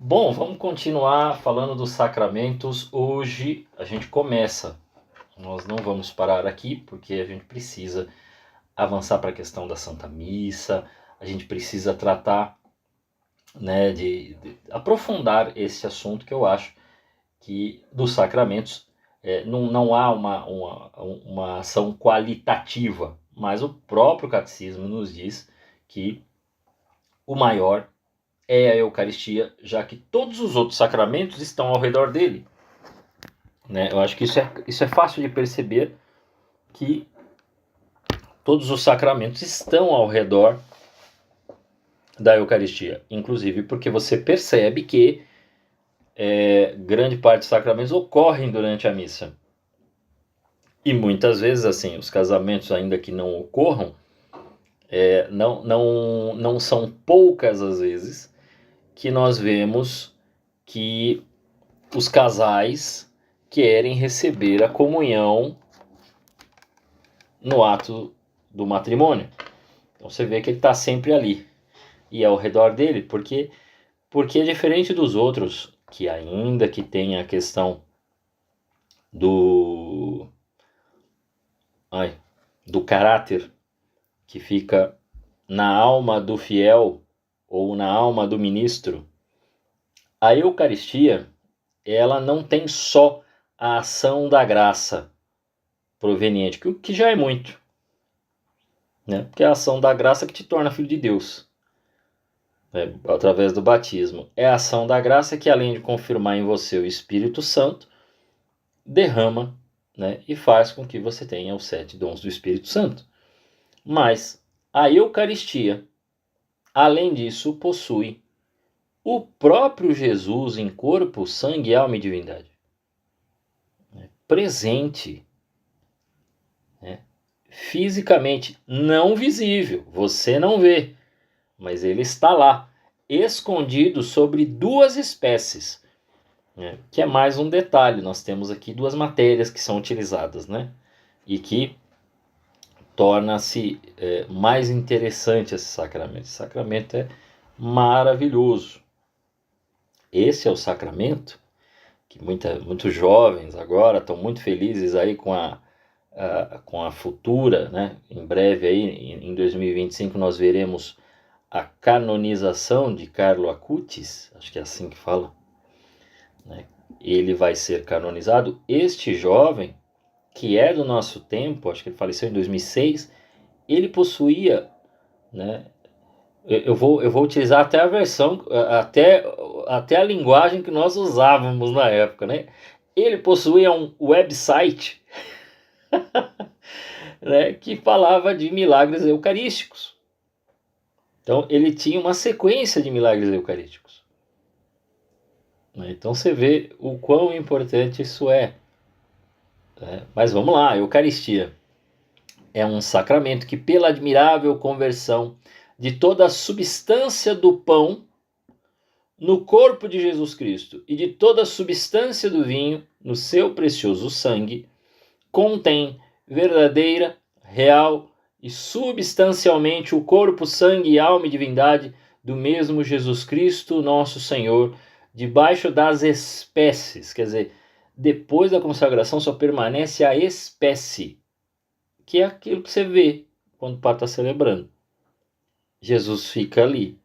Bom, vamos continuar falando dos sacramentos. Hoje a gente começa. Nós não vamos parar aqui porque a gente precisa avançar para a questão da Santa Missa. A gente precisa tratar, né, de aprofundar esse assunto que eu acho que dos sacramentos não há uma ação qualitativa, mas o próprio catecismo nos diz que o maior é a Eucaristia, já que todos os outros sacramentos estão ao redor dele. Né? Eu acho que isso é fácil de perceber, que todos os sacramentos estão ao redor da Eucaristia. Inclusive porque você percebe que grande parte dos sacramentos ocorrem durante a missa. E muitas vezes, assim, os casamentos, ainda que não ocorram, não são poucas as vezes que nós vemos que os casais querem receber a comunhão no ato do matrimônio. Então você vê que ele está sempre ali e ao redor dele, porque é diferente dos outros, que ainda que tem a questão do caráter que fica na alma do fiel ou na alma do ministro, a Eucaristia, ela não tem só a ação da graça proveniente, que já é muito, né? Porque é a ação da graça que te torna filho de Deus, né? Através do batismo. É a ação da graça que, além de confirmar em você o Espírito Santo, derrama, né? E faz com que você tenha os 7 dons do Espírito Santo. Mas a Eucaristia, além disso, possui o próprio Jesus em corpo, sangue, alma e divindade, né? Presente, né? Fisicamente não visível, você não vê, mas ele está lá, escondido sobre 2 espécies, né? Que é mais um detalhe. Nós temos aqui 2 matérias que são utilizadas, né? E que torna-se mais interessante esse sacramento. Esse sacramento é maravilhoso. Esse é o sacramento que muitos jovens agora estão muito felizes aí com a futura, né? Em breve aí, em 2025, nós veremos a canonização de Carlo Acutis, acho que é assim que fala, né? Ele vai ser canonizado. Este jovem, que é do nosso tempo, acho que ele faleceu em 2006, ele possuía, né? Eu vou utilizar até a versão, até a linguagem que nós usávamos na época, né? Ele possuía um website, né, que falava de milagres eucarísticos. Então ele tinha uma sequência de milagres eucarísticos. Então você vê o quão importante isso é. Mas vamos lá, a Eucaristia é um sacramento que, pela admirável conversão de toda a substância do pão no corpo de Jesus Cristo e de toda a substância do vinho no seu precioso sangue, contém verdadeira, real e substancialmente o corpo, sangue, alma e divindade do mesmo Jesus Cristo, nosso Senhor, debaixo das espécies. Quer dizer, depois da consagração só permanece a espécie, que é aquilo que você vê quando o Padre está celebrando. Jesus fica ali,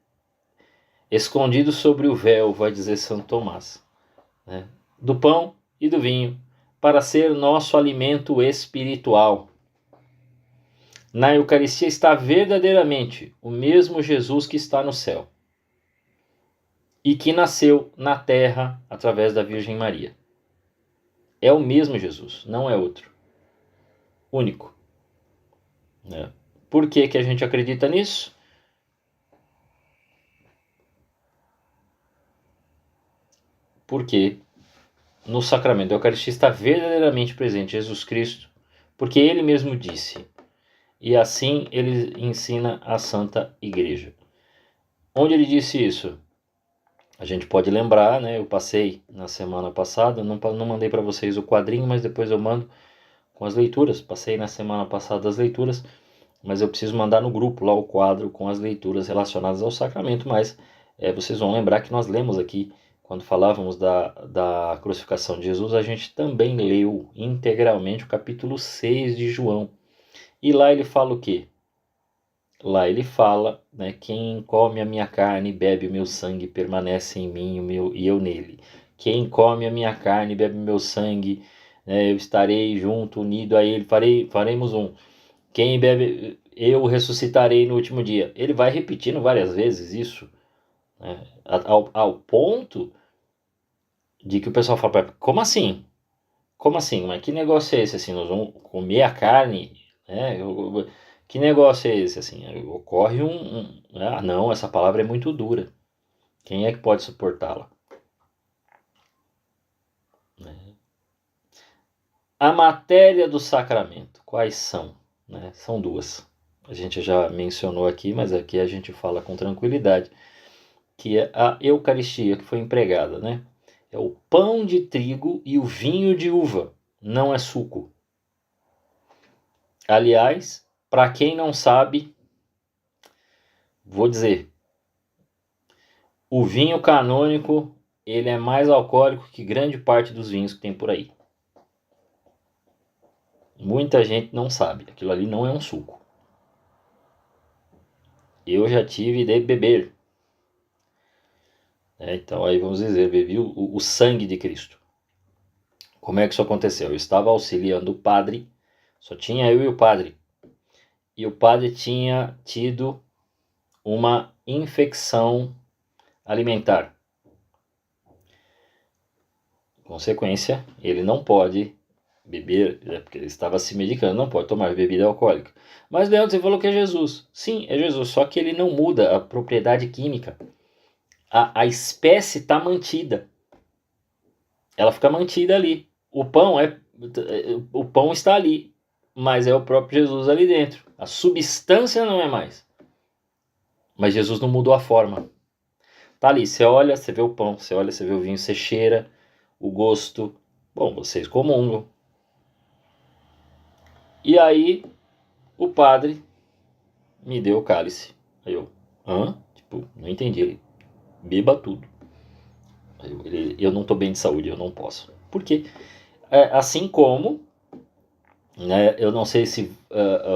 escondido sobre o véu, vai dizer Santo Tomás, né? Do pão e do vinho, para ser nosso alimento espiritual. Na Eucaristia está verdadeiramente o mesmo Jesus que está no céu e que nasceu na terra através da Virgem Maria. É o mesmo Jesus, não é outro. Único. Por que a gente acredita nisso? Porque no sacramento da Eucaristia está verdadeiramente presente Jesus Cristo, porque ele mesmo disse, e assim ele ensina a Santa Igreja. Onde ele disse isso? A gente pode lembrar, né? Eu passei na semana passada, não mandei para vocês o quadrinho, mas depois eu mando com as leituras. Passei na semana passada as leituras, mas eu preciso mandar no grupo lá o quadro com as leituras relacionadas ao sacramento, mas vocês vão lembrar que nós lemos aqui quando falávamos da crucificação de Jesus, a gente também leu integralmente o capítulo 6 de João. E lá ele fala o quê? Lá ele fala, né, quem come a minha carne e bebe o meu sangue permanece em mim e eu nele. Quem come a minha carne e bebe o meu sangue, né, eu estarei junto, unido a ele, faremos um. Quem bebe, eu ressuscitarei no último dia. Ele vai repetindo várias vezes isso, né, ao ponto de que o pessoal fala, como assim? Como assim? Mas que negócio é esse assim? Nós vamos comer a carne, né? Que negócio é esse assim? Ocorre ah, não, essa palavra é muito dura. Quem é que pode suportá-la? Né? A matéria do sacramento, quais são? Né? São duas. A gente já mencionou aqui, mas aqui a gente fala com tranquilidade, que é a Eucaristia que foi empregada, né? É o pão de trigo e o vinho de uva, não é suco. Aliás, para quem não sabe, vou dizer, o vinho canônico, ele é mais alcoólico que grande parte dos vinhos que tem por aí. Muita gente não sabe, aquilo ali não é um suco. Eu já tive de beber. Então aí vamos dizer, bebi o sangue de Cristo. Como é que isso aconteceu? Eu estava auxiliando o padre, só tinha eu e o padre. E o padre tinha tido uma infecção alimentar. Consequência, ele não pode beber, porque ele estava se medicando, não pode tomar bebida alcoólica. Mas Leandro, você falou que é Jesus. Sim, é Jesus, só que ele não muda a propriedade química. A espécie está mantida. Ela fica mantida ali. O pão está ali, mas é o próprio Jesus ali dentro. A substância não é mais. Mas Jesus não mudou a forma. Tá ali, você olha, você vê o pão, você olha, você vê o vinho, você cheira o gosto. Bom, vocês comungam. E aí o padre me deu o cálice. Aí eu, hã? Tipo, não entendi. Ele, beba tudo. Eu não tô bem de saúde, eu não posso. Por quê? Assim como, né, eu não sei se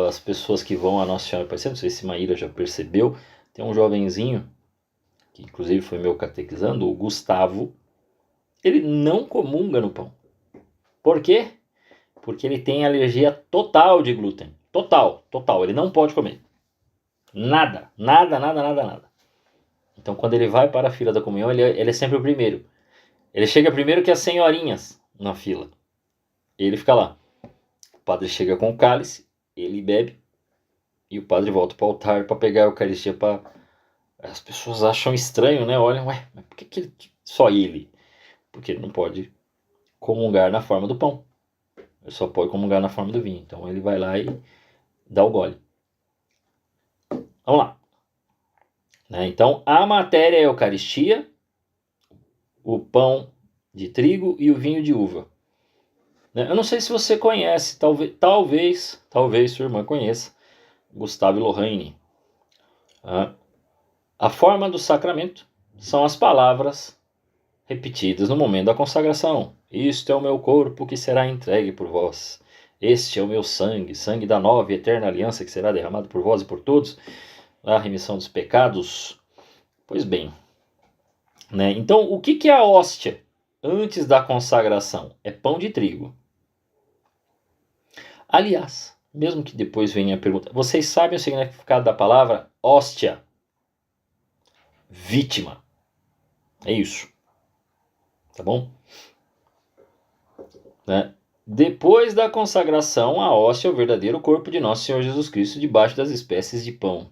as pessoas que vão à Nossa Senhora Aparecida, não sei se Maíra já percebeu, tem um jovenzinho, que inclusive foi meu catequizando, o Gustavo, ele não comunga no pão. Por quê? Porque ele tem alergia total de glúten. Total. Ele não pode comer. Nada. Então quando ele vai para a fila da comunhão, ele é sempre o primeiro. Ele chega primeiro que as senhorinhas na fila. Ele fica lá. O padre chega com o cálice, ele bebe, e o padre volta para o altar para pegar a Eucaristia. As pessoas acham estranho, né? Olham, mas por que só ele? Porque ele não pode comungar na forma do pão. Ele só pode comungar na forma do vinho. Então ele vai lá e dá o gole. Vamos lá. Então a matéria é a Eucaristia, o pão de trigo e o vinho de uva. Eu não sei se você conhece, talvez sua irmã conheça, Gustave Lorraine. A forma do sacramento são as palavras repetidas no momento da consagração. Isto é o meu corpo que será entregue por vós. Este é o meu sangue, sangue da nova e eterna aliança que será derramado por vós e por todos, a remissão dos pecados. Pois bem, então o que é a hóstia antes da consagração? É pão de trigo. Aliás, mesmo que depois venha a pergunta, vocês sabem o significado da palavra hóstia? Vítima. É isso. Tá bom? Depois da consagração, a hóstia é o verdadeiro corpo de nosso Senhor Jesus Cristo debaixo das espécies de pão.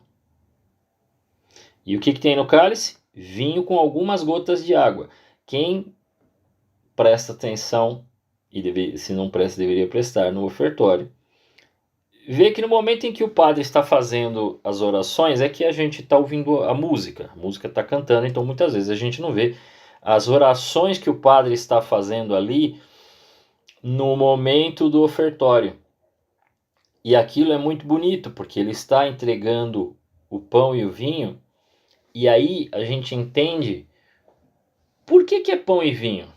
E o que tem no cálice? Vinho com algumas gotas de água. Quem presta atenção, e se não presta, deveria prestar no ofertório, vê que no momento em que o padre está fazendo as orações, é que a gente está ouvindo a música está cantando, então muitas vezes a gente não vê as orações que o padre está fazendo ali no momento do ofertório. E aquilo é muito bonito, porque ele está entregando o pão e o vinho, e aí a gente entende Por que é pão e vinho?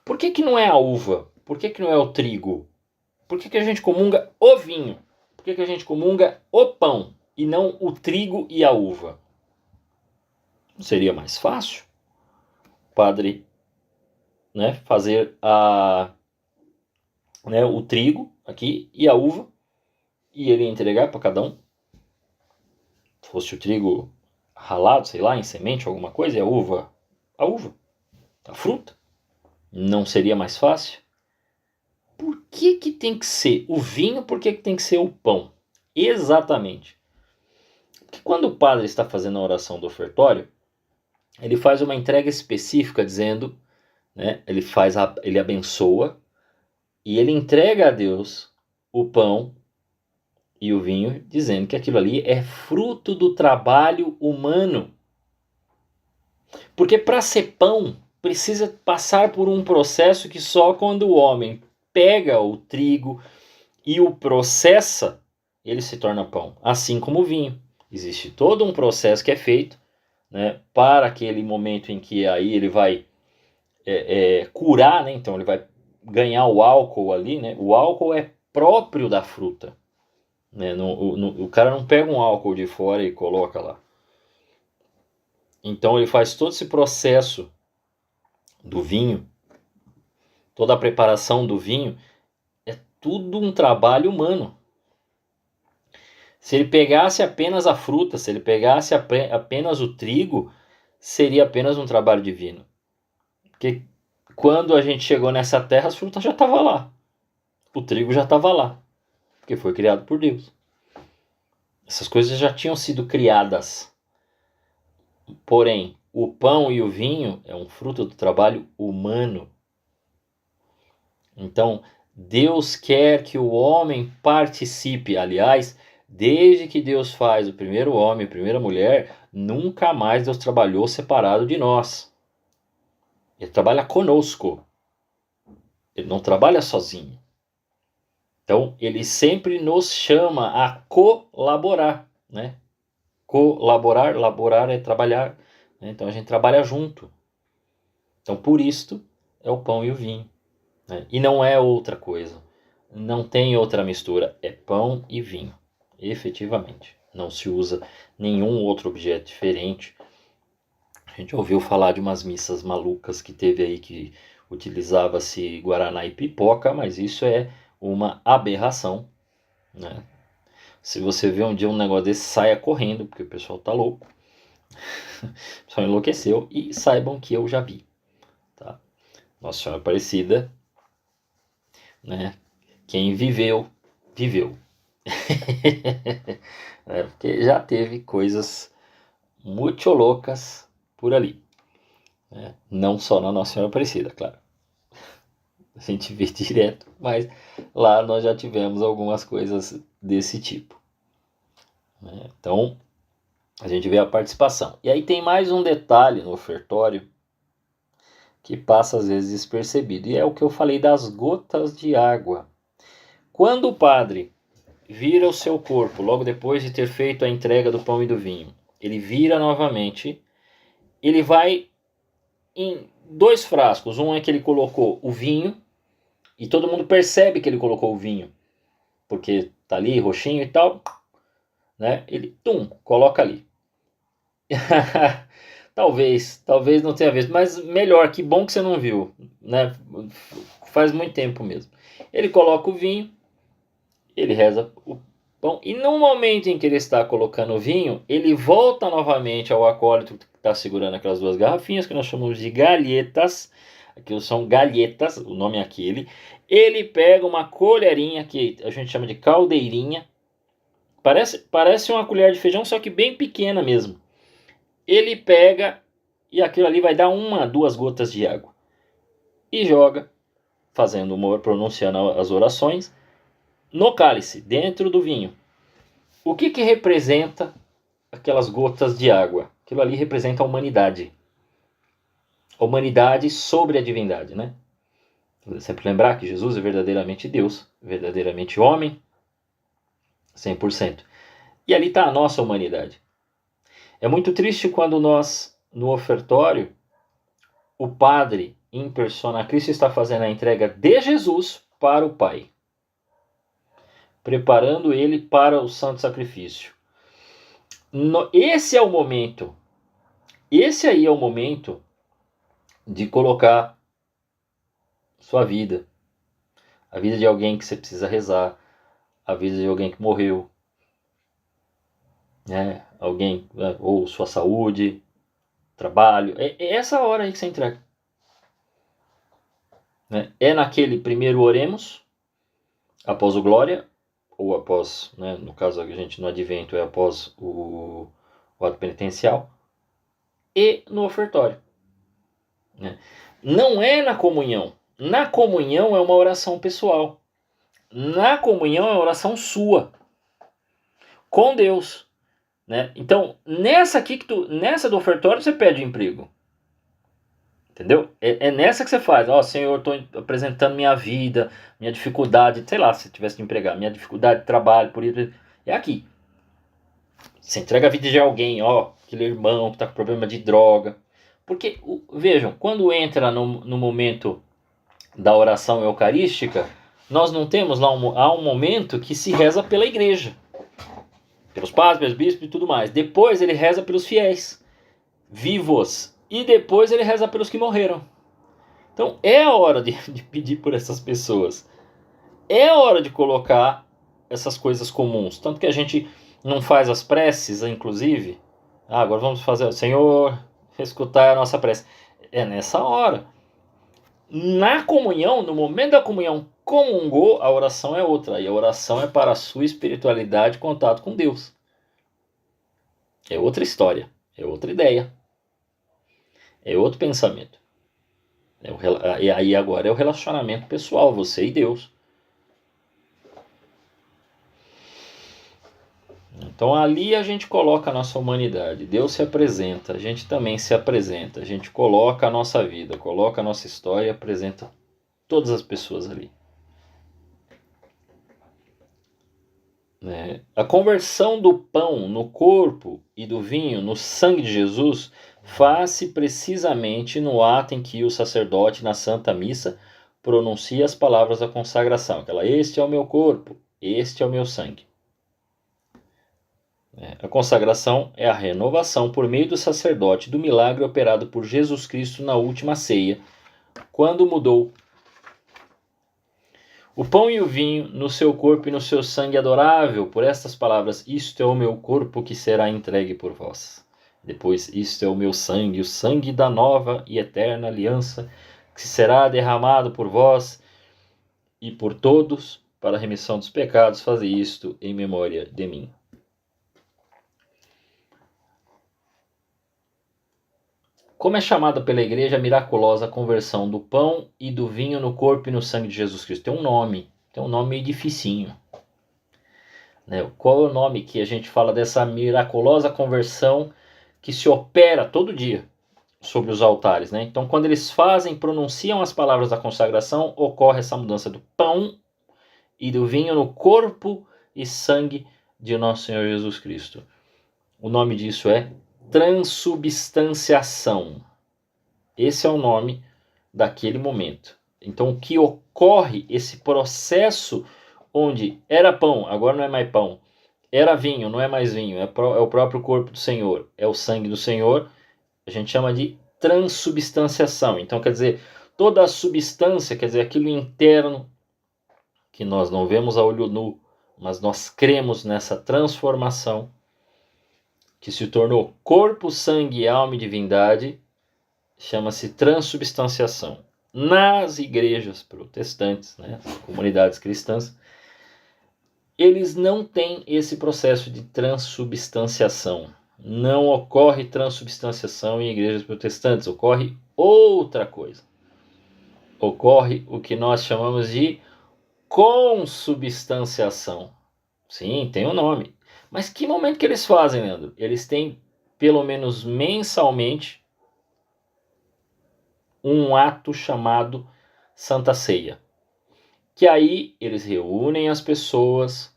Por que não é a uva? Por que não é o trigo? Por que a gente comunga o vinho? Por que a gente comunga o pão e não o trigo e a uva? Não seria mais fácil o padre, né, fazer o trigo aqui e a uva e ele entregar para cada um? Se fosse o trigo ralado, sei lá, em semente, alguma coisa, e a uva, a fruta, não seria mais fácil? Por que tem que ser o vinho? Por que tem que ser o pão? Exatamente. Porque quando o padre está fazendo a oração do ofertório, ele faz uma entrega específica dizendo, né, ele abençoa e ele entrega a Deus o pão e o vinho, dizendo que aquilo ali é fruto do trabalho humano. Porque para ser pão, precisa passar por um processo que só quando o homem pega o trigo e o processa, ele se torna pão. Assim como o vinho. Existe todo um processo que é feito, né, para aquele momento em que aí ele vai curar, né? Então ele vai ganhar o álcool ali, né? O álcool é próprio da fruta, né? O cara não pega um álcool de fora e coloca lá. Então ele faz todo esse processo do vinho, toda a preparação do vinho, é tudo um trabalho humano. Se ele pegasse apenas a fruta, se ele pegasse apenas o trigo, seria apenas um trabalho divino. Porque quando a gente chegou nessa terra, as frutas já estavam lá. O trigo já estava lá. Porque foi criado por Deus. Essas coisas já tinham sido criadas. Porém, o pão e o vinho é um fruto do trabalho humano. Então, Deus quer que o homem participe. Aliás, desde que Deus faz o primeiro homem, a primeira mulher, nunca mais Deus trabalhou separado de nós. Ele trabalha conosco. Ele não trabalha sozinho. Então, ele sempre nos chama a colaborar, né? Colaborar, laborar é trabalhar, né? Então a gente trabalha junto. Então, por isto, é o pão e o vinho, né? E não é outra coisa. Não tem outra mistura. É pão e vinho, efetivamente. Não se usa nenhum outro objeto diferente. A gente ouviu falar de umas missas malucas que teve aí que utilizava-se guaraná e pipoca, mas isso é uma aberração, né? Se você vê um dia um negócio desse, saia correndo, porque o pessoal tá louco. O pessoal enlouqueceu e saibam que eu já vi, tá? Nossa Senhora Aparecida, né? Quem viveu, viveu. Porque já teve coisas muito loucas por ali, né? Não só na Nossa Senhora Aparecida, claro. A gente vê direto, mas lá nós já tivemos algumas coisas desse tipo, né? Então, a gente vê a participação. E aí tem mais um detalhe no ofertório que passa às vezes despercebido. E é o que eu falei das gotas de água. Quando o padre vira o seu corpo, logo depois de ter feito a entrega do pão e do vinho, ele vira novamente, ele vai em 2 frascos. Um é que ele colocou o vinho, e todo mundo percebe que ele colocou o vinho, porque tá ali roxinho e tal, né? Ele, coloca ali. Talvez não tenha visto, mas melhor, que bom que você não viu, né? Faz muito tempo mesmo. Ele coloca o vinho, ele reza o pão, e no momento em que ele está colocando o vinho, ele volta novamente ao acólito que está segurando aquelas 2 garrafinhas, que nós chamamos de galhetas. Aquilo são galhetas, o nome é aquele. Ele pega uma colherinha, que a gente chama de caldeirinha, parece uma colher de feijão, só que bem pequena mesmo. Ele pega e aquilo ali vai dar 1, 2 gotas de água. E joga, pronunciando as orações, no cálice, dentro do vinho. O que representa aquelas gotas de água? Aquilo ali representa a humanidade. A humanidade sobre a divindade, né? Sempre lembrar que Jesus é verdadeiramente Deus, verdadeiramente homem, 100%. E ali está a nossa humanidade. É muito triste quando nós, no ofertório, o Padre em persona Cristo está fazendo a entrega de Jesus para o Pai, preparando ele para o santo sacrifício. Esse é o momento, esse aí é o momento de colocar sua vida, a vida de alguém que você precisa rezar, a vida de alguém que morreu, né? Alguém, ou sua saúde, trabalho. É essa hora aí que você entrega. Né? É naquele primeiro oremos, após o glória, ou após, né, no caso a gente no advento é após o ato penitencial, e no ofertório. Né? Não é na comunhão. Na comunhão é uma oração pessoal. Na comunhão é uma oração sua com Deus. Né? Então, nessa do ofertório você pede emprego. Entendeu? É nessa que você faz. Ó, Senhor, estou apresentando minha vida, minha dificuldade, sei lá, se tivesse de empregar, minha dificuldade de trabalho, por isso. É aqui. Você entrega a vida de alguém, ó, aquele irmão que está com problema de droga. Porque, vejam, quando entra no momento da oração eucarística, nós não temos lá há um momento que se reza pela igreja. Pelos padres, pelos bispos e tudo mais. Depois ele reza pelos fiéis, vivos. E depois ele reza pelos que morreram. Então é a hora de pedir por essas pessoas. É a hora de colocar essas coisas comuns. Tanto que a gente não faz as preces, inclusive. Agora vamos fazer, Senhor, escutar a nossa prece. É nessa hora. Na comunhão, no momento da comunhão, comungou, a oração é outra. E a oração é para a sua espiritualidade e contato com Deus. É outra história. É outra ideia. É outro pensamento. E aí agora é o relacionamento pessoal, você e Deus. Então ali a gente coloca a nossa humanidade. Deus se apresenta, a gente também se apresenta. A gente coloca a nossa vida, coloca a nossa história e apresenta todas as pessoas ali. Né? A conversão do pão no corpo e do vinho no sangue de Jesus faz-se precisamente no ato em que o sacerdote na Santa Missa pronuncia as palavras da consagração. Aquela, este é o meu corpo, este é o meu sangue. A consagração é a renovação por meio do sacerdote do milagre operado por Jesus Cristo na última ceia, quando mudou o pão e o vinho no seu corpo e no seu sangue adorável por estas palavras, isto é o meu corpo que será entregue por vós. Depois, isto é o meu sangue, o sangue da nova e eterna aliança, que será derramado por vós e por todos para a remissão dos pecados. Fazei isto em memória de mim. Como é chamada pela igreja a miraculosa conversão do pão e do vinho no corpo e no sangue de Jesus Cristo? Tem um nome meio dificinho. Né? Qual é o nome que a gente fala dessa miraculosa conversão que se opera todo dia sobre os altares? Né? Então, quando eles pronunciam as palavras da consagração, ocorre essa mudança do pão e do vinho no corpo e sangue de nosso Senhor Jesus Cristo. O nome disso é transubstanciação. Esse é o nome daquele momento. Então, o que ocorre, esse processo onde era pão, agora não é mais pão, era vinho, não é mais vinho, é o próprio corpo do Senhor, é o sangue do Senhor, a gente chama de transubstanciação. Então, quer dizer, toda a substância, quer dizer, aquilo interno que nós não vemos a olho nu, mas nós cremos nessa transformação que se tornou corpo, sangue, alma e divindade, chama-se transubstanciação. Nas igrejas protestantes, né, comunidades cristãs, eles não têm esse processo de transubstanciação. Não ocorre transubstanciação em igrejas protestantes, ocorre outra coisa. Ocorre o que nós chamamos de consubstanciação. Sim, tem um nome. Mas que momento que eles fazem, Leandro? Eles têm, pelo menos mensalmente, um ato chamado Santa Ceia. Que aí eles reúnem as pessoas,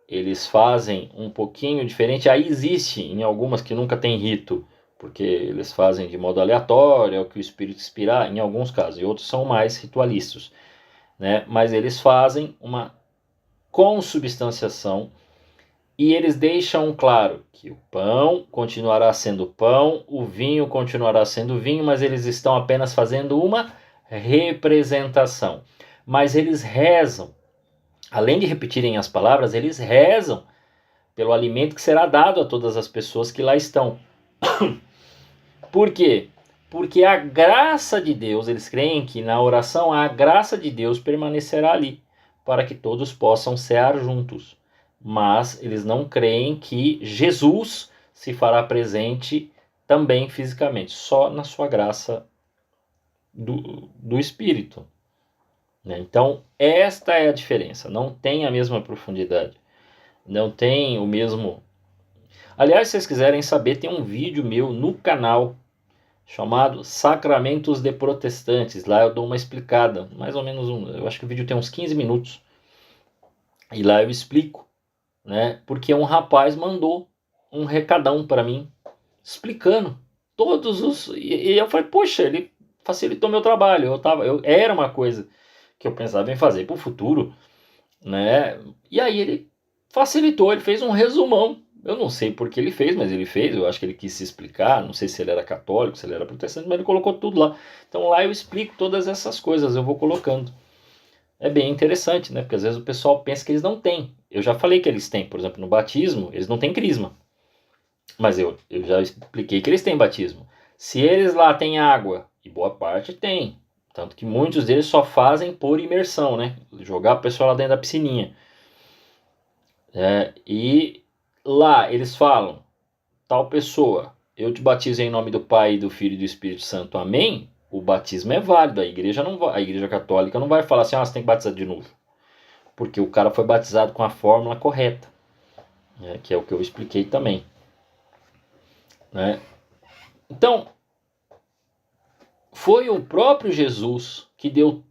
eles fazem um pouquinho diferente. Aí existe, em algumas que nunca tem rito, porque eles fazem de modo aleatório, é o que o Espírito inspirar, em alguns casos, e outros são mais ritualistas, né? Mas eles fazem uma consubstanciação e eles deixam claro que o pão continuará sendo pão, o vinho continuará sendo vinho, mas eles estão apenas fazendo uma representação. Mas eles rezam, além de repetirem as palavras, eles rezam pelo alimento que será dado a todas as pessoas que lá estão. Por quê? Porque a graça de Deus, eles creem que na oração a graça de Deus permanecerá ali, para que todos possam cear juntos. Mas eles não creem que Jesus se fará presente também fisicamente, só na sua graça do Espírito. Então, esta é a diferença. Não tem a mesma profundidade. Não tem o mesmo... Aliás, se vocês quiserem saber, tem um vídeo meu no canal chamado Sacramentos de Protestantes. Lá eu dou uma explicada, mais ou menos, eu acho que o vídeo tem uns 15 minutos. E lá eu explico, né? Porque um rapaz mandou um recadão para mim, explicando todos os... E eu falei, poxa, ele facilitou meu trabalho. Era uma coisa que eu pensava em fazer para o futuro, né? E aí ele facilitou, ele fez um resumão. Eu não sei por que ele fez, mas ele fez. Eu acho que ele quis se explicar. Não sei se ele era católico, se ele era protestante, mas ele colocou tudo lá. Então lá eu explico todas essas coisas, eu vou colocando. É bem interessante, né? Porque às vezes o pessoal pensa que eles não têm. Eu já falei que eles têm. Por exemplo, no batismo, eles não têm crisma. Mas eu já expliquei que eles têm batismo. Se eles lá têm água, e boa parte tem. Tanto que muitos deles só fazem por imersão, né? Jogar o pessoal lá dentro da piscininha. E lá eles falam, tal pessoa, eu te batizo em nome do Pai, do Filho e do Espírito Santo, amém? O batismo é válido, a igreja católica não vai falar assim, você tem que batizar de novo. Porque o cara foi batizado com a fórmula correta, né? Que é o que eu expliquei também. Né? Então, foi o próprio Jesus que deu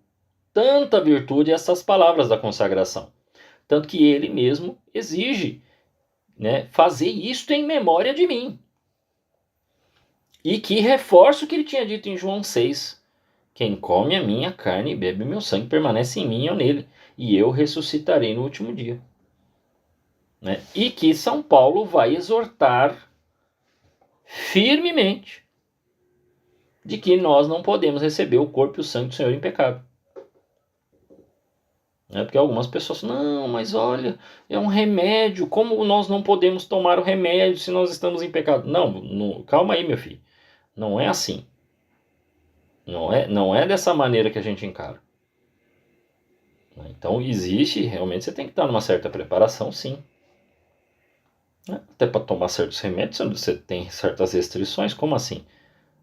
tanta virtude a essas palavras da consagração. Tanto que ele mesmo exige, né, fazer isto em memória de mim. E que reforça o que ele tinha dito em João 6. Quem come a minha carne e bebe meu sangue permanece em mim e eu nele, e eu ressuscitarei no último dia. Né? E que São Paulo vai exortar firmemente de que nós não podemos receber o corpo e o sangue do Senhor em pecado. Porque algumas pessoas falam, não, mas olha, é um remédio, como nós não podemos tomar o remédio se nós estamos em pecado? Não, calma aí, meu filho, não é assim. Não é dessa maneira que a gente encara. Então existe, realmente você tem que estar numa certa preparação, sim. Até para tomar certos remédios você tem certas restrições, como assim?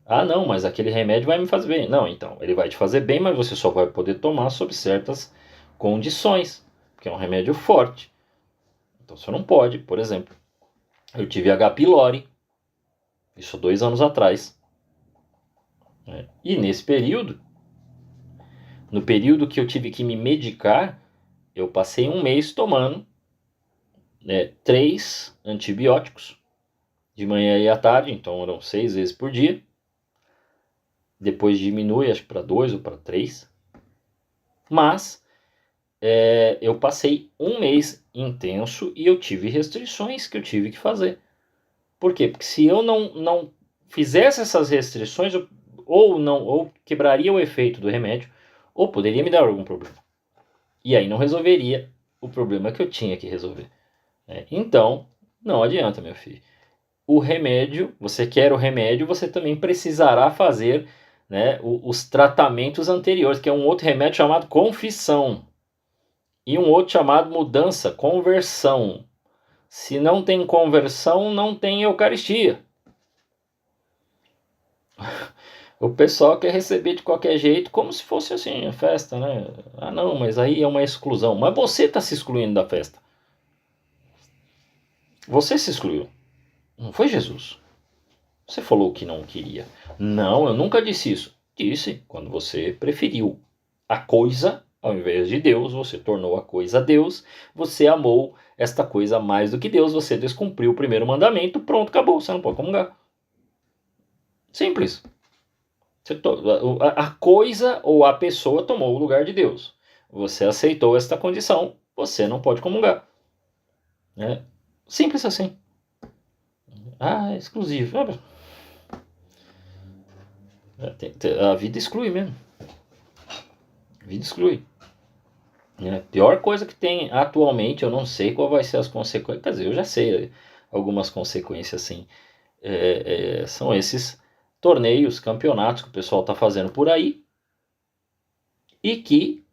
Ah, não, mas aquele remédio vai me fazer bem. Não, então, ele vai te fazer bem, mas você só vai poder tomar sob certas condições, porque é um remédio forte. Então você não pode, por exemplo, eu tive H. pylori, isso 2 anos atrás. E nesse período, no período que eu tive que me medicar, eu passei 1 mês tomando 3 antibióticos, de manhã e à tarde, então eram 6 vezes por dia. Depois diminui, acho que para 2 ou para 3. Mas eu passei 1 mês intenso e eu tive restrições que eu tive que fazer. Por quê? Porque se eu não fizesse essas restrições, ou quebraria o efeito do remédio, ou poderia me dar algum problema. E aí não resolveria o problema que eu tinha que resolver. Então, não adianta, meu filho. O remédio, você quer o remédio, você também precisará fazer, né, os tratamentos anteriores, que é um outro remédio chamado confissão. E um outro chamado mudança, conversão. Se não tem conversão, não tem Eucaristia. O pessoal quer receber de qualquer jeito, como se fosse assim, a festa, né? Ah, não, mas aí é uma exclusão. Mas você está se excluindo da festa. Você se excluiu. Não foi Jesus. Você falou que não queria. Não, eu nunca disse isso. Disse quando você preferiu a coisa ao invés de Deus, você tornou a coisa Deus, você amou esta coisa mais do que Deus, você descumpriu o primeiro mandamento, pronto, acabou, você não pode comungar. Simples. A coisa ou a pessoa tomou o lugar de Deus. Você aceitou esta condição, você não pode comungar. Né? Simples assim. Ah, é exclusivo. A vida exclui mesmo. A vida exclui. A pior coisa que tem atualmente, eu não sei qual vai ser as consequências. Quer dizer, eu já sei algumas consequências assim. São esses torneios, campeonatos que o pessoal está fazendo por aí. E que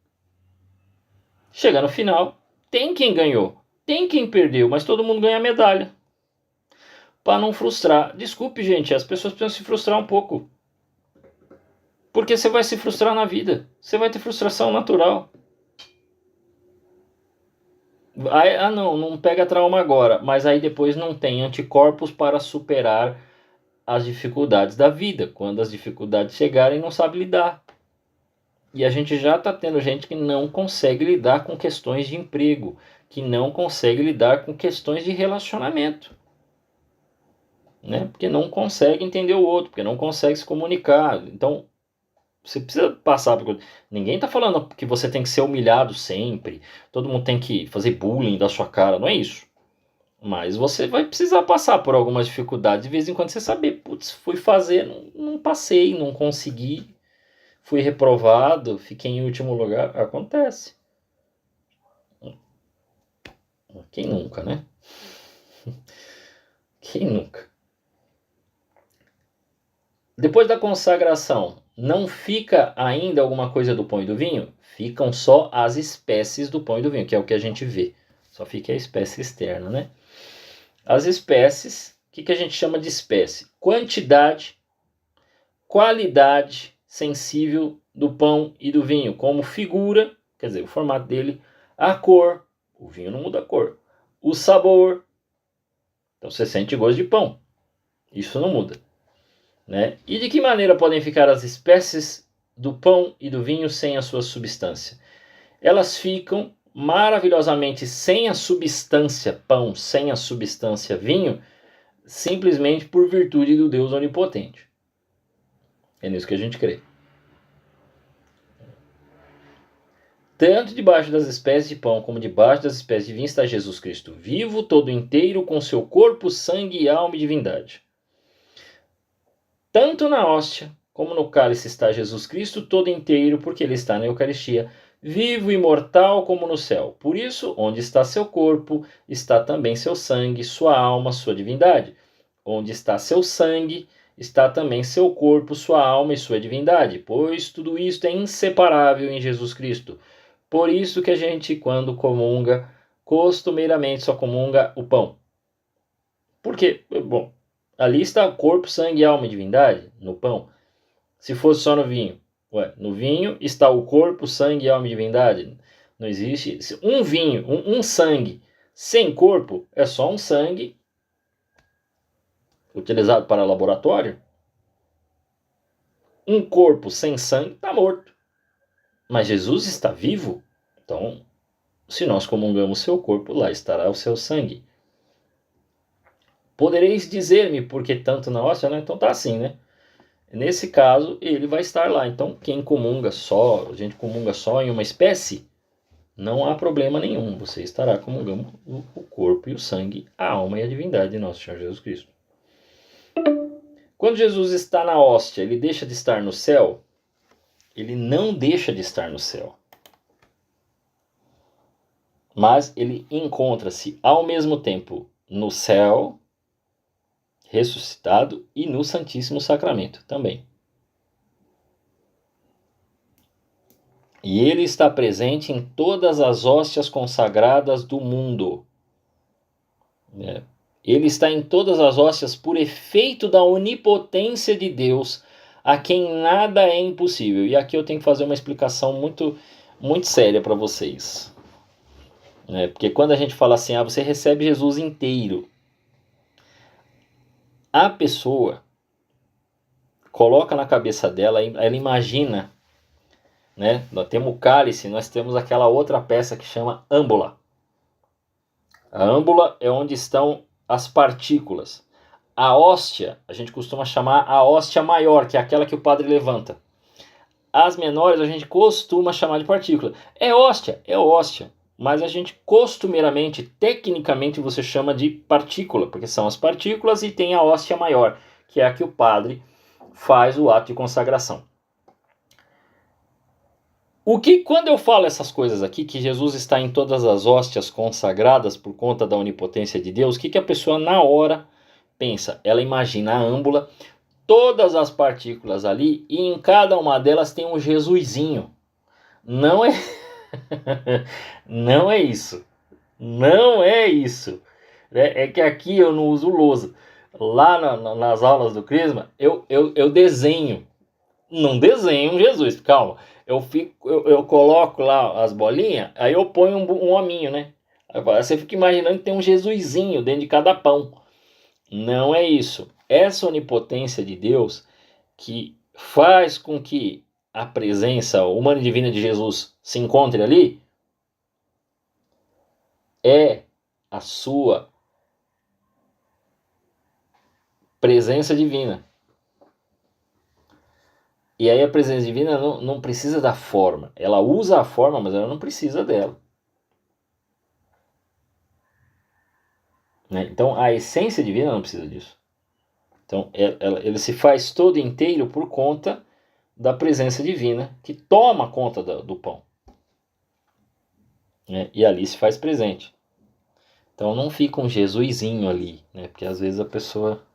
chega no final, tem quem ganhou, tem quem perdeu, mas todo mundo ganha medalha. Para não frustrar. Desculpe, gente, as pessoas precisam se frustrar um pouco. Porque você vai se frustrar na vida. Você vai ter frustração natural. Não pega trauma agora. Mas aí depois não tem anticorpos para superar as dificuldades da vida. Quando as dificuldades chegarem, não sabe lidar. E a gente já está tendo gente que não consegue lidar com questões de emprego. Que não consegue lidar com questões de relacionamento. Né? Porque não consegue entender o outro. Porque não consegue se comunicar. Então, você precisa passar por... Ninguém tá falando que você tem que ser humilhado sempre, todo mundo tem que fazer bullying da sua cara, não é isso. Mas você vai precisar passar por algumas dificuldades de vez em quando, você saber, putz, fui fazer, não passei, não consegui, fui reprovado, fiquei em último lugar, acontece. Quem nunca, né? Quem nunca? Depois da consagração, não fica ainda alguma coisa do pão e do vinho? Ficam só as espécies do pão e do vinho, que é o que a gente vê. Só fica a espécie externa, né? As espécies, o que a gente chama de espécie? Quantidade, qualidade sensível do pão e do vinho, como figura, quer dizer, o formato dele, a cor, o vinho não muda a cor, o sabor, então você sente gosto de pão, isso não muda. Né? E de que maneira podem ficar as espécies do pão e do vinho sem a sua substância? Elas ficam maravilhosamente sem a substância pão, sem a substância vinho, simplesmente por virtude do Deus onipotente. É nisso que a gente crê. Tanto debaixo das espécies de pão como debaixo das espécies de vinho está Jesus Cristo, vivo, todo inteiro, com seu corpo, sangue, alma e divindade. Tanto na hóstia como no cálice está Jesus Cristo todo inteiro, porque ele está na Eucaristia, vivo e imortal como no céu. Por isso, onde está seu corpo, está também seu sangue, sua alma, sua divindade. Onde está seu sangue, está também seu corpo, sua alma e sua divindade, pois tudo isto é inseparável em Jesus Cristo. Por isso que a gente, quando comunga, costumeiramente só comunga o pão. Por quê? Bom, ali está o corpo, sangue, alma e divindade, no pão. Se fosse só no vinho. No vinho está o corpo, sangue, alma e divindade. Não existe. Um vinho, um sangue sem corpo é só um sangue utilizado para laboratório. Um corpo sem sangue está morto. Mas Jesus está vivo. Então, se nós comungamos seu corpo, lá estará o seu sangue. Podereis dizer-me por que tanto na hóstia? Né? Então tá assim, né? Nesse caso, ele vai estar lá. Então, quem comunga só, a gente comunga só em uma espécie, não há problema nenhum. Você estará comungando o corpo e o sangue, a alma e a divindade de nosso Senhor Jesus Cristo. Quando Jesus está na hóstia, ele deixa de estar no céu? Ele não deixa de estar no céu. Mas ele encontra-se ao mesmo tempo no céu, ressuscitado, e no Santíssimo Sacramento também. E ele está presente em todas as hóstias consagradas do mundo. Ele está em todas as hóstias por efeito da onipotência de Deus, a quem nada é impossível. E aqui eu tenho que fazer uma explicação muito, muito séria para vocês. Porque quando a gente fala assim, você recebe Jesus inteiro, a pessoa coloca na cabeça dela, ela imagina, né? Nós temos o cálice, nós temos aquela outra peça que chama âmbula. A âmbula é onde estão as partículas. A hóstia, a gente costuma chamar a hóstia maior, que é aquela que o padre levanta. As menores a gente costuma chamar de partícula. É hóstia. Mas a gente costumeiramente, tecnicamente, você chama de partícula, porque são as partículas e tem a hóstia maior, que é a que o padre faz o ato de consagração. Quando eu falo essas coisas aqui, que Jesus está em todas as hóstias consagradas por conta da onipotência de Deus, o que a pessoa na hora pensa? Ela imagina a âmbula, todas as partículas ali, e em cada uma delas tem um Jesusinho. Não é não é isso. Não é isso. É que aqui eu não uso lousa. Lá nas aulas do Crisma, eu desenho. Não desenho um Jesus, calma. Eu coloco lá as bolinhas, aí eu ponho um hominho, né? Aí você fica imaginando que tem um Jesusinho dentro de cada pão. Não é isso. Essa onipotência de Deus que faz com que a presença humana e divina de Jesus se encontre ali, é a sua presença divina. E aí a presença divina não precisa da forma. Ela usa a forma, mas ela não precisa dela. Né? Então a essência divina não precisa disso. Então ele se faz todo inteiro por conta da presença divina que toma conta do pão. Né? E ali se faz presente. Então não fica um Jesusinho ali, né? Porque às vezes a pessoa,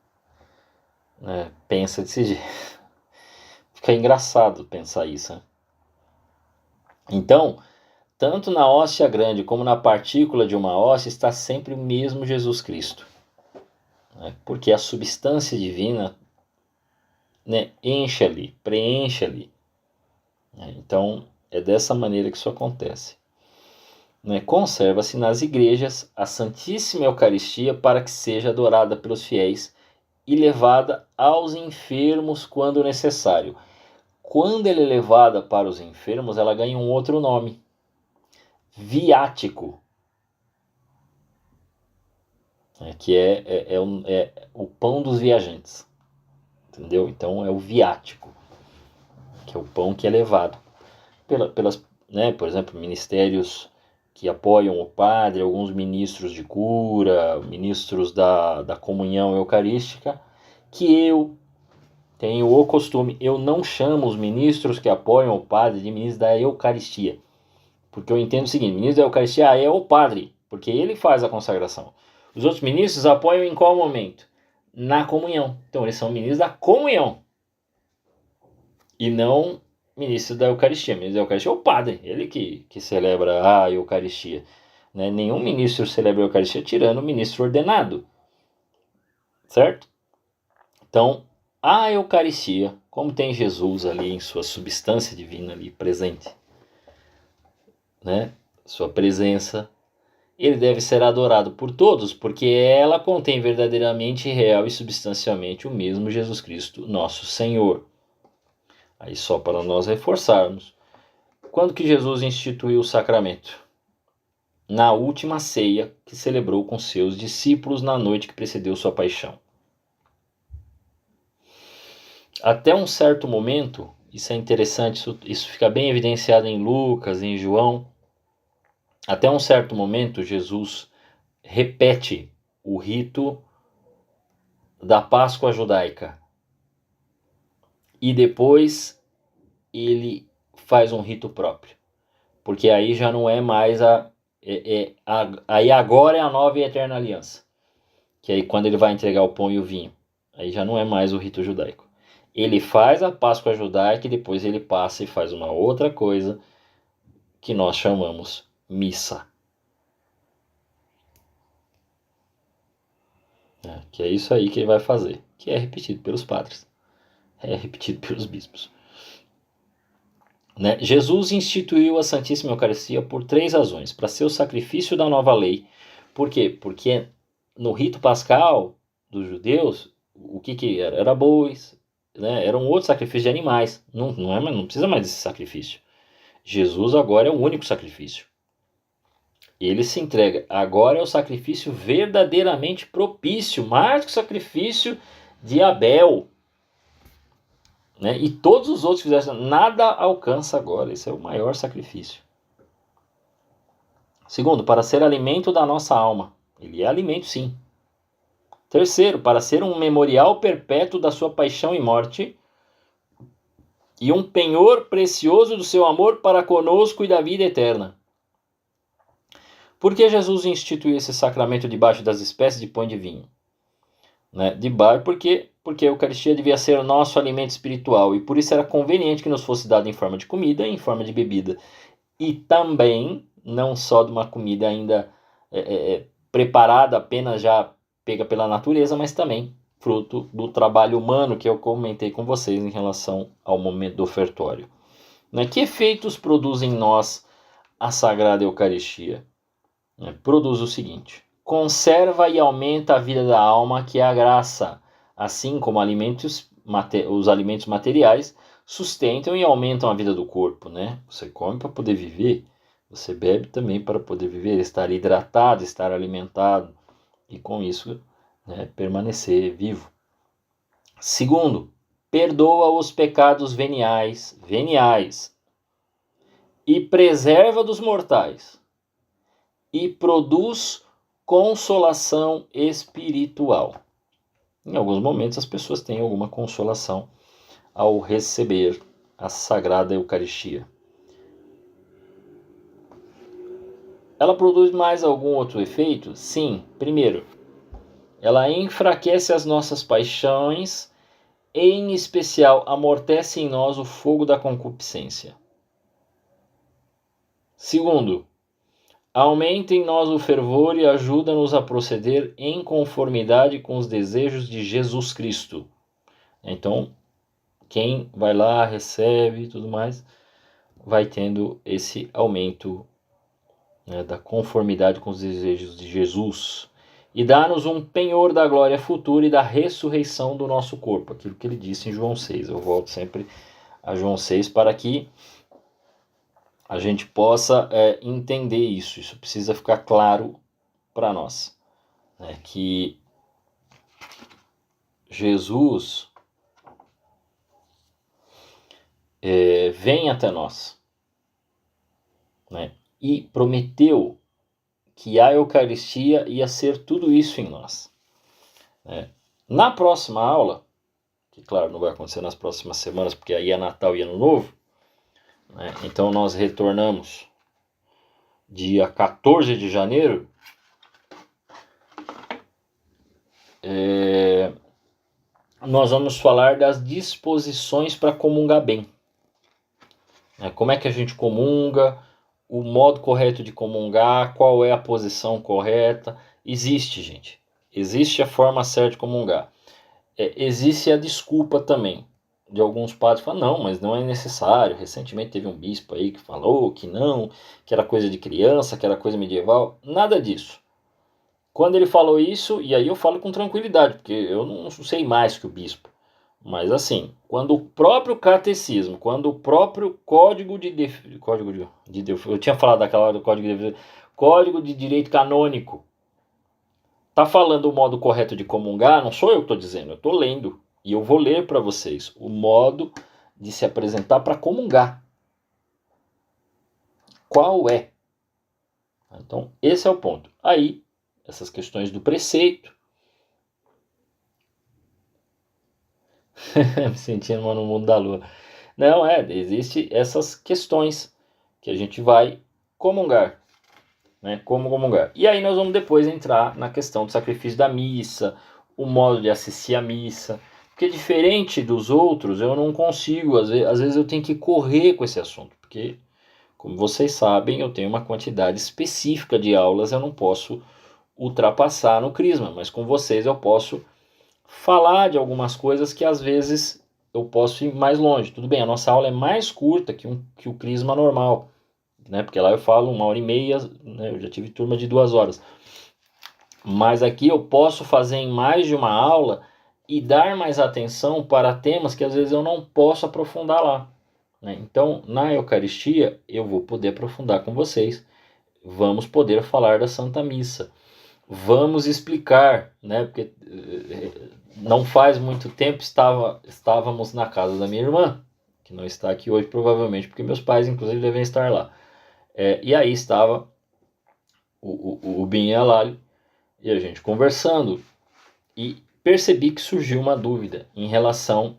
né, pensa desse jeito. Fica engraçado pensar isso. Né? Então, tanto na hóstia grande como na partícula de uma hóstia está sempre o mesmo Jesus Cristo. Né? Porque a substância divina, né, enche ali, preenche ali. Né? Então, é dessa maneira que isso acontece. Né? Conserva-se nas igrejas a Santíssima Eucaristia para que seja adorada pelos fiéis e levada aos enfermos quando necessário. Quando ela é levada para os enfermos, ela ganha um outro nome. Viático. Que é o pão dos viajantes. Entendeu? Então é o viático. Que é o pão que é levado. Pelas, né, por exemplo, ministérios que apoiam o padre, alguns ministros de cura, ministros da comunhão eucarística, que eu tenho o costume, eu não chamo os ministros que apoiam o padre de ministros da Eucaristia. Porque eu entendo o seguinte, ministro da Eucaristia é o padre, porque ele faz a consagração. Os outros ministros apoiam em qual momento? Na comunhão. Então eles são ministros da comunhão. E não ministros da Eucaristia. Ministro da Eucaristia é o padre, ele que celebra a Eucaristia. Né? Nenhum ministro celebra a Eucaristia tirando o ministro ordenado. Certo? Então, a Eucaristia, como tem Jesus ali em sua substância divina ali presente, né? Sua presença, ele deve ser adorado por todos, porque ela contém verdadeiramente, real e substancialmente o mesmo Jesus Cristo, nosso Senhor. Aí só para nós reforçarmos, quando que Jesus instituiu o sacramento? Na última ceia que celebrou com seus discípulos na noite que precedeu sua paixão. Até um certo momento, isso é interessante, isso fica bem evidenciado em Lucas, em João. Até um certo momento, Jesus repete o rito da Páscoa judaica. E depois ele faz um rito próprio. Porque aí já não é mais aí agora é a nova e eterna aliança. Que aí quando ele vai entregar o pão e o vinho, aí já não é mais o rito judaico. Ele faz a Páscoa judaica e depois ele passa e faz uma outra coisa que nós chamamos missa. Que é isso aí que ele vai fazer, que é repetido pelos padres, é repetido pelos bispos. Né? Jesus instituiu a Santíssima Eucaristia por 3 razões. Para ser o sacrifício da nova lei. Por quê? Porque no rito pascal dos judeus, o que era? Era bois, né? Era um outro sacrifício de animais. Não precisa mais desse sacrifício. Jesus agora é o único sacrifício. Ele se entrega. Agora é o sacrifício verdadeiramente propício, mais que o sacrifício de Abel. Né? E todos os outros fizeram, nada alcança agora. Esse é o maior sacrifício. Segundo, para ser alimento da nossa alma. Ele é alimento, sim. Terceiro, para ser um memorial perpétuo da sua paixão e morte e um penhor precioso do seu amor para conosco e da vida eterna. Por que Jesus instituiu esse sacramento debaixo das espécies de pão e de vinho? Né? Debaixo, porque a Eucaristia devia ser o nosso alimento espiritual e por isso era conveniente que nos fosse dado em forma de comida e em forma de bebida. E também, não só de uma comida ainda preparada, apenas já pega pela natureza, mas também fruto do trabalho humano que eu comentei com vocês em relação ao momento do ofertório. Né? Que efeitos produz em nós a Sagrada Eucaristia? Produz o seguinte: conserva e aumenta a vida da alma, que é a graça, assim como os alimentos materiais sustentam e aumentam a vida do corpo. Né? Você come para poder viver, você bebe também para poder viver, estar hidratado, estar alimentado e com isso permanecer vivo. Segundo, perdoa os pecados veniais e preserva dos mortais e produz consolação espiritual. Em alguns momentos as pessoas têm alguma consolação ao receber a Sagrada Eucaristia. Ela produz mais algum outro efeito? Sim. Primeiro, ela enfraquece as nossas paixões e, em especial, amortece em nós o fogo da concupiscência. Segundo, aumenta em nós o fervor e ajuda-nos a proceder em conformidade com os desejos de Jesus Cristo. Então, quem vai lá, recebe e tudo mais, vai tendo esse aumento da conformidade com os desejos de Jesus. E dá-nos um penhor da glória futura e da ressurreição do nosso corpo. Aquilo que ele disse em João 6. Eu volto sempre a João 6 para que a gente possa entender isso. Isso precisa ficar claro para nós. Né? Que Jesus vem até nós. Né? E prometeu que a Eucaristia ia ser tudo isso em nós. Na próxima aula, que claro não vai acontecer nas próximas semanas, porque aí é Natal e Ano Novo, né? Então nós retornamos dia 14 de janeiro, nós vamos falar das disposições para comungar bem. Como é que a gente comunga, o modo correto de comungar, qual é a posição correta. Existe, gente. Existe a forma certa de comungar. Existe a desculpa também de alguns padres que falam, não, mas não é necessário. Recentemente teve um bispo aí que falou que não, que era coisa de criança, que era coisa medieval. Nada disso. Quando ele falou isso, e aí eu falo com tranquilidade, porque eu não sei mais que o bispo. Mas assim, quando o próprio catecismo, quando o próprio Código de eu tinha falado daquela hora do Código de Direito Canônico, tá falando o modo correto de comungar, não sou eu que estou dizendo, eu estou lendo. E eu vou ler para vocês o modo de se apresentar para comungar. Qual é? Então, esse é o ponto. Aí, essas questões do preceito. Me sentindo no mundo da lua. Não, existe essas questões que a gente vai comungar. Né? Como comungar. E aí nós vamos depois entrar na questão do sacrifício da missa, o modo de assistir à missa. Porque diferente dos outros, eu não consigo, às vezes eu tenho que correr com esse assunto. Porque, como vocês sabem, eu tenho uma quantidade específica de aulas, eu não posso ultrapassar no Crisma. Mas com vocês eu posso falar de algumas coisas que às vezes eu posso ir mais longe. Tudo bem, a nossa aula é mais curta que o Crisma normal, né? Porque lá eu falo 1h30, né? Eu já tive turma de 2 horas. Mas aqui eu posso fazer em mais de uma aula e dar mais atenção para temas que às vezes eu não posso aprofundar lá. Né? Então, na Eucaristia, eu vou poder aprofundar com vocês vamos poder falar da Santa Missa. Vamos explicar, né? Porque não faz muito tempo estávamos na casa da minha irmã, que não está aqui hoje provavelmente, porque meus pais inclusive devem estar lá. E aí estava o Binho e a Lali, e a gente conversando, e percebi que surgiu uma dúvida em relação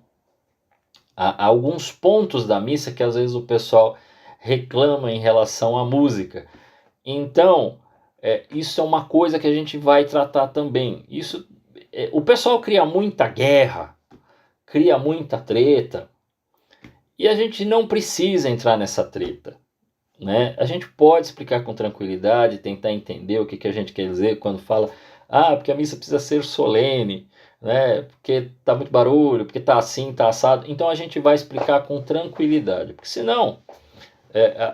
a alguns pontos da missa que às vezes o pessoal reclama em relação à música. Então, isso é uma coisa que a gente vai tratar também. O pessoal cria muita guerra, cria muita treta, e a gente não precisa entrar nessa treta, né? A gente pode explicar com tranquilidade, tentar entender o que a gente quer dizer quando fala, porque a missa precisa ser solene, né? Porque tá muito barulho, porque tá assim, tá assado. Então a gente vai explicar com tranquilidade, porque senão,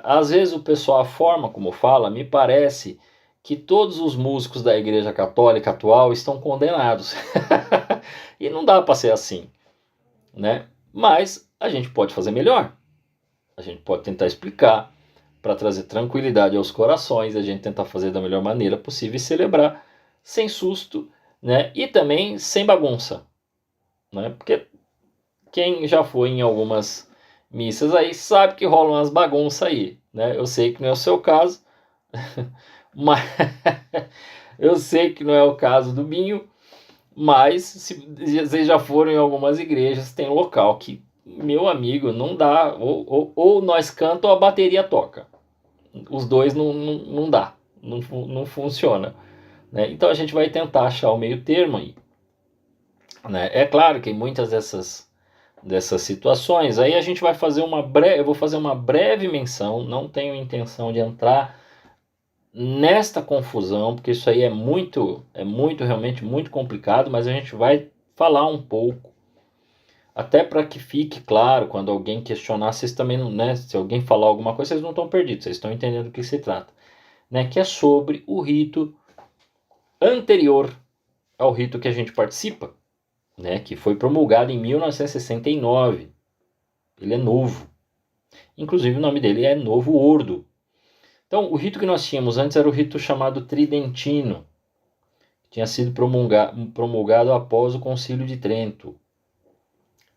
às vezes o pessoal, a forma como fala, me parece que todos os músicos da Igreja Católica atual estão condenados. E não dá para ser assim, né? Mas a gente pode fazer melhor. A gente pode tentar explicar para trazer tranquilidade aos corações, a gente tentar fazer da melhor maneira possível e celebrar sem susto, né? E também sem bagunça, né? Porque quem já foi em algumas missas aí sabe que rolam umas bagunças aí, né? Eu sei que não é o seu caso, mas eu sei que não é o caso do Binho, mas se vocês já foram em algumas igrejas, tem local que, meu amigo, não dá, ou nós canta ou a bateria toca. Os dois não dá, não funciona, né? Então a gente vai tentar achar o meio termo aí, né? É claro que em muitas dessas situações, aí a gente vai fazer eu vou fazer uma breve menção, não tenho intenção de entrar nesta confusão, porque isso aí é muito realmente muito complicado, mas a gente vai falar um pouco, até para que fique claro, quando alguém questionar, vocês também, né, se alguém falar alguma coisa, vocês não estão perdidos, vocês estão entendendo do que se trata, né, que é sobre o rito anterior ao rito que a gente participa, né, que foi promulgado em 1969. Ele é novo. Inclusive o nome dele é Novo Ordo. Então, o rito que nós tínhamos antes era o rito chamado Tridentino, que tinha sido promulgado após o Concílio de Trento,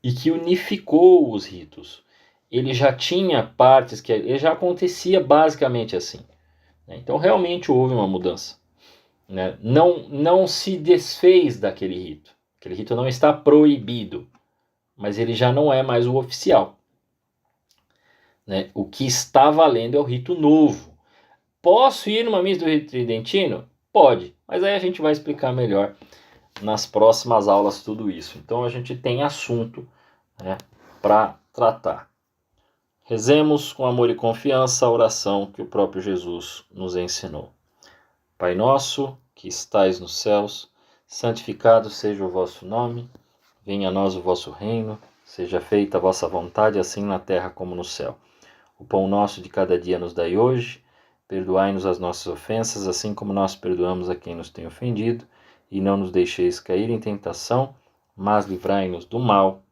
e que unificou os ritos. Ele já tinha partes que ele já acontecia basicamente assim. Então, realmente houve uma mudança, né? Não se desfez daquele rito. Aquele rito não está proibido, mas ele já não é mais o oficial, né? O que está valendo é o rito novo. Posso ir numa missa do rito tridentino? Pode, mas aí a gente vai explicar melhor nas próximas aulas tudo isso. Então a gente tem assunto, né, para tratar. Rezemos com amor e confiança a oração que o próprio Jesus nos ensinou. Pai nosso, que estais nos céus, santificado seja o vosso nome, venha a nós o vosso reino, seja feita a vossa vontade, assim na terra como no céu. O pão nosso de cada dia nos dai hoje, perdoai-nos as nossas ofensas, assim como nós perdoamos a quem nos tem ofendido, e não nos deixeis cair em tentação, mas livrai-nos do mal.